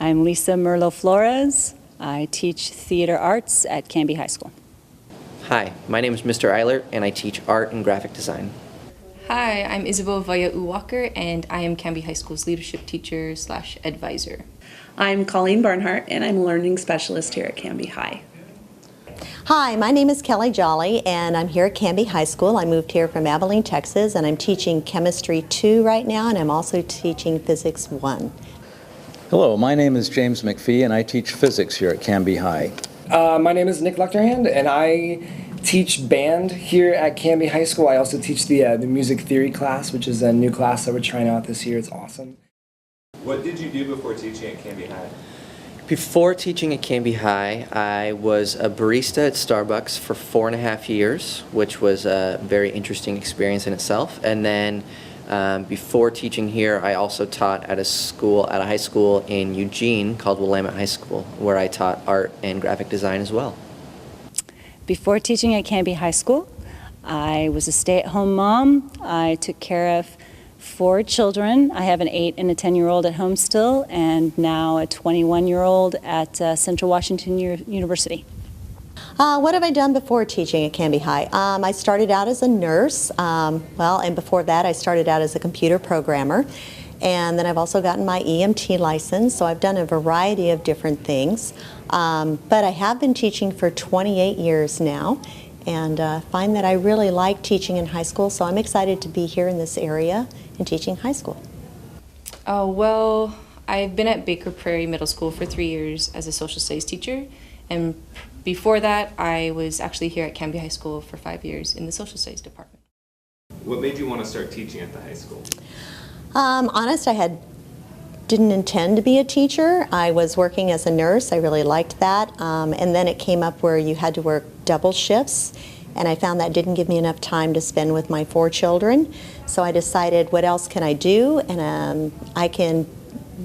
I'm Lisa Merlo Flores. I teach theater arts at Canby High School. Hi, my name is Mr. Eilert, and I teach art and graphic design. Hi, I'm Isabel Vaya-Uwalker, and I am Canby High School's leadership teacher / advisor. I'm Colleen Barnhart, and I'm a learning specialist here at Canby High. Hi, my name is Kelly Jolly, and I'm here at Canby High School. I moved here from Abilene, Texas, and I'm teaching Chemistry 2 right now, and I'm also teaching Physics 1. Hello, my name is James McPhee, and I teach physics here at Canby High. My name is Nick Lechterhand, and I teach band here at Canby High School. I also teach the music theory class, which is a new class that we're trying out this year. It's awesome. What did you do before teaching at Canby High? Before teaching at Canby High, I was a barista at Starbucks for 4.5 years, which was a very interesting experience in itself. And then before teaching here, I also taught at a high school in Eugene called Willamette High School, where I taught art and graphic design as well. Before teaching at Canby High School, I was a stay-at-home mom. I took care of 4 children. I have an 8 and a 10-year-old at home still, and now a 21-year-old at Central Washington University. What have I done before teaching at Canby High? I started out as a nurse, and before that I started out as a computer programmer, and then I've also gotten my EMT license, so I've done a variety of different things. But I have been teaching for 28 years now, and find that I really like teaching in high school, so I'm excited to be here in this area and teaching high school. Well, I've been at Baker Prairie Middle School for 3 years as a social studies teacher, and before that I was actually here at Canby High School for 5 years in the social studies department. What made you want to start teaching at the high school? Honest, didn't intend to be a teacher. I was working as a nurse. I really liked that. And then it came up where you had to work double shifts, and I found that didn't give me enough time to spend with my 4 children. So I decided, what else can I do? And I can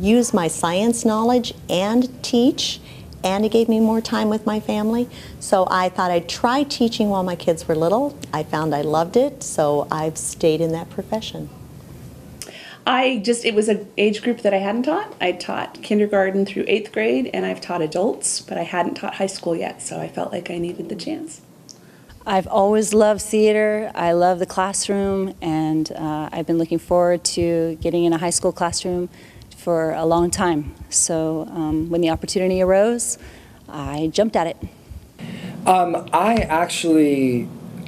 use my science knowledge and teach, and it gave me more time with my family. So I thought I'd try teaching while my kids were little. I found I loved it, so I've stayed in that profession. It was an age group that I hadn't taught. I taught kindergarten through 8th grade, and I've taught adults, but I hadn't taught high school yet, so I felt like I needed the chance. I've always loved theater. I love the classroom, and I've been looking forward to getting in a high school classroom for a long time. So when the opportunity arose, I jumped at it.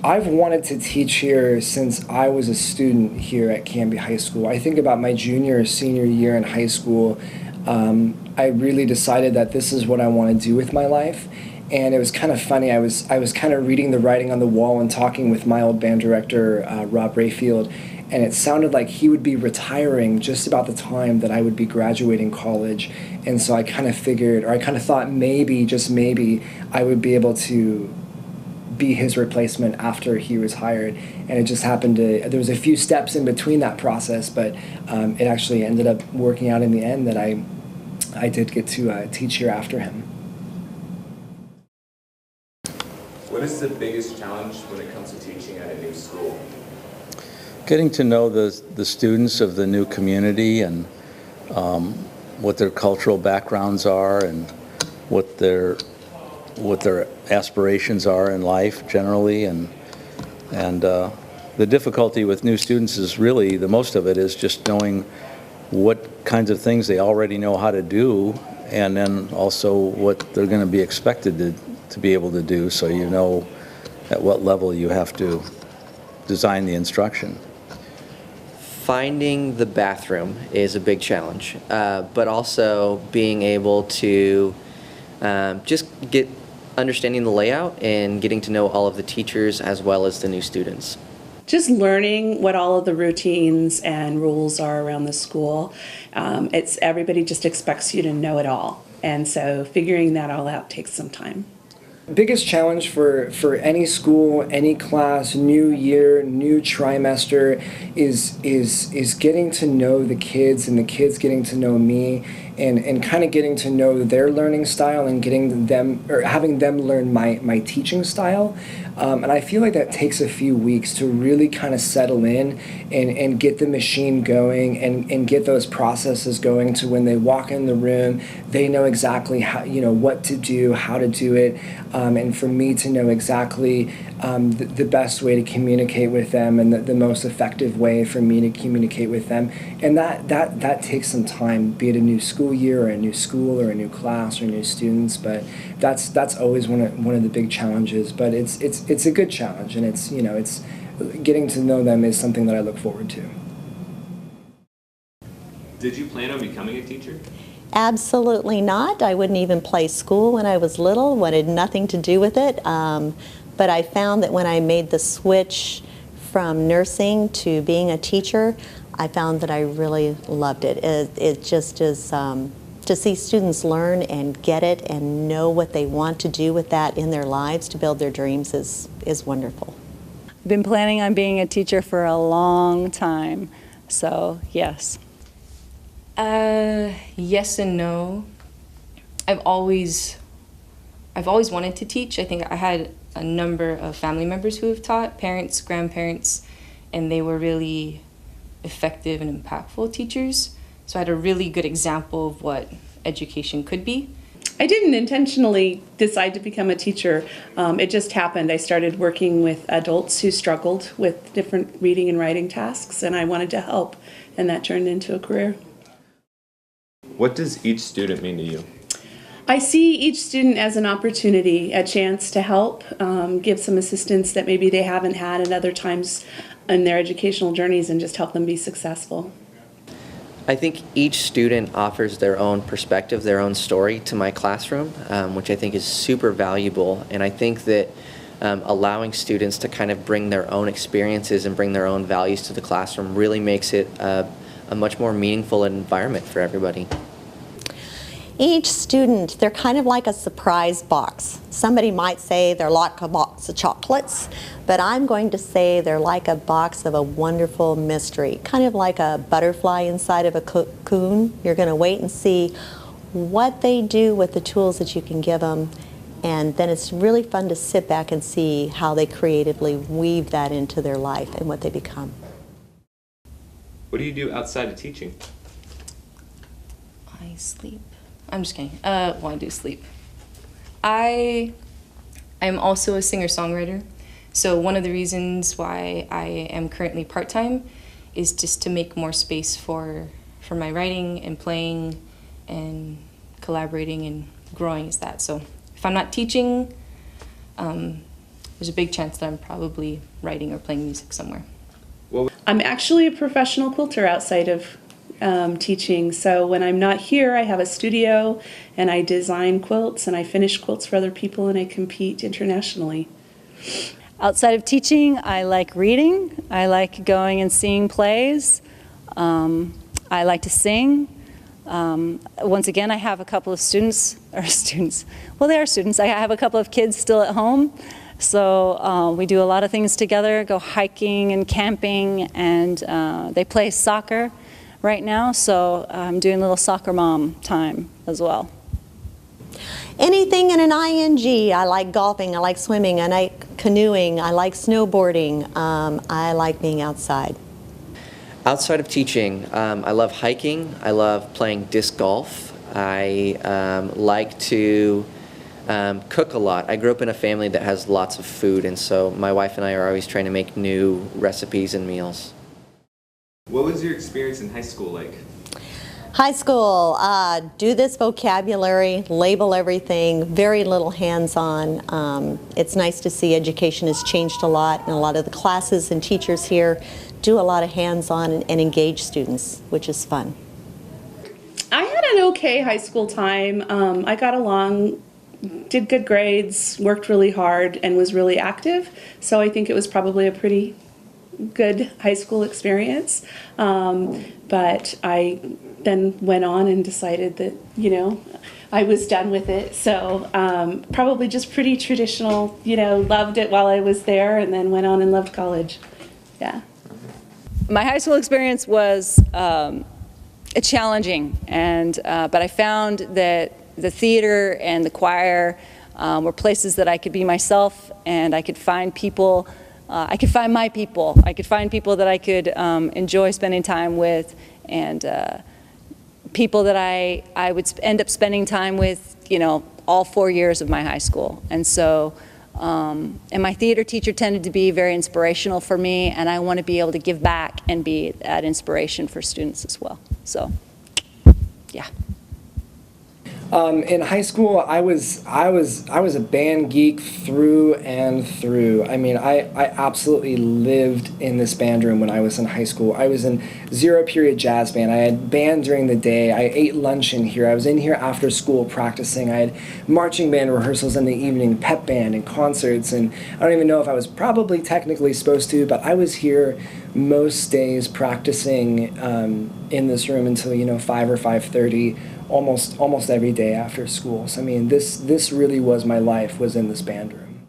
I've wanted to teach here since I was a student here at Canby High School. I think about my junior or senior year in high school, I really decided that this is what I want to do with my life. And it was kind of funny. I was kind of reading the writing on the wall and talking with my old band director, Rob Rayfield, and it sounded like he would be retiring just about the time that I would be graduating college. And so I kind of thought maybe, just maybe, I would be able to be his replacement after he was hired. And it just happened there was a few steps in between that process, but it actually ended up working out in the end that I did get to teach here after him. What is the biggest challenge when it comes to teaching at a new school? Getting to know the students of the new community, and what their cultural backgrounds are, and what their aspirations are in life generally, and the difficulty with new students is really, the most of it is just knowing what kinds of things they already know how to do, and then also what they're going to be expected to be able to do, so you know at what level you have to design the instruction. Finding the bathroom is a big challenge, but also being able to just get understanding the layout and getting to know all of the teachers as well as the new students. Just learning what all of the routines and rules are around the school. Everybody just expects you to know it all, and so figuring that all out takes some time. Biggest challenge for any school, any class, new year, new trimester is getting to know the kids and the kids getting to know me, and kind of getting to know their learning style and getting them, or having them learn my teaching style. And I feel like that takes a few weeks to really kind of settle in and get the machine going and get those processes going to when they walk in the room, they know exactly how, what to do, how to do it, and for me to know exactly the best way to communicate with them and the most effective way for me to communicate with them. And that takes some time, be it a new school year or a new school or a new class or new students, but that's always one of the big challenges. But it's a good challenge, and it's getting to know them is something that I look forward to. Did you plan on becoming a teacher? Absolutely not. I wouldn't even play school when I was little, wanted nothing to do with it. But I found that when I made the switch from nursing to being a teacher, I found that I really loved it. It just is, to see students learn and get it and know what they want to do with that in their lives to build their dreams is wonderful. I've been planning on being a teacher for a long time, so yes. Yes and no. I've always wanted to teach. I think I had a number of family members who have taught, parents, grandparents, and they were really effective and impactful teachers. So I had a really good example of what education could be. I didn't intentionally decide to become a teacher. It just happened. I started working with adults who struggled with different reading and writing tasks, and I wanted to help, and that turned into a career. What does each student mean to you? I see each student as an opportunity, a chance to help, give some assistance that maybe they haven't had at other times in their educational journeys, and just help them be successful. I think each student offers their own perspective, their own story to my classroom, which I think is super valuable. And I think that allowing students to kind of bring their own experiences and bring their own values to the classroom really makes it a much more meaningful environment for everybody. Each student, they're kind of like a surprise box. Somebody might say they're like a box of chocolates, but I'm going to say they're like a box of a wonderful mystery, kind of like a butterfly inside of a cocoon. You're going to wait and see what they do with the tools that you can give them, and then it's really fun to sit back and see how they creatively weave that into their life and what they become. What do you do outside of teaching? I sleep. I'm just kidding. Well, I do sleep. I'm also a singer-songwriter. So one of the reasons why I am currently part-time is just to make more space for my writing and playing and collaborating and growing is that. So if I'm not teaching, there's a big chance that I'm probably writing or playing music somewhere. I'm actually a professional quilter outside of teaching, so when I'm not here, I have a studio and I design quilts and I finish quilts for other people and I compete internationally. Outside of teaching, I like reading. I like going and seeing plays. I like to sing. Once again, I have a couple of well, they are students. I have a couple of kids still at home. So we do a lot of things together, go hiking and camping, and they play soccer right now, so I'm doing a little soccer mom time as well. Anything in an ing. I like golfing, I like swimming, I like canoeing, I like snowboarding, I like being outside. Outside of teaching, I love hiking, I love playing disc golf, I like to cook a lot. I grew up in a family that has lots of food, and so my wife and I are always trying to make new recipes and meals. What was your experience in high school like? High school, do this vocabulary, label everything, very little hands-on. It's nice to see education has changed a lot, and a lot of the classes and teachers here do a lot of hands-on and engage students, which is fun. I had an okay high school time. I got along, did good grades, worked really hard, and was really active, so I think it was probably a pretty good high school experience. But I then went on and decided that, I was done with it. So probably just pretty traditional, loved it while I was there, and then went on and loved college. Yeah. My high school experience was it's challenging, and but I found that the theater and the choir were places that I could be myself, and I could find people. I could find my people. I could find people that I could enjoy spending time with, and people that I would end up spending time with, you know, all 4 years of my high school. And so, and my theater teacher tended to be very inspirational for me, and I want to be able to give back and be that inspiration for students as well. So, yeah. In high school, I was a band geek through and through. I mean, I absolutely lived in this band room when I was in high school. I was in zero period jazz band. I had band during the day. I ate lunch in here. I was in here after school practicing. I had marching band rehearsals in the evening, pep band and concerts. And I don't even know if I was probably technically supposed to, but I was here most days practicing in this room until, you know, 5 or 5:30. Almost every day after school. So I mean, this really was my life, was in this band room.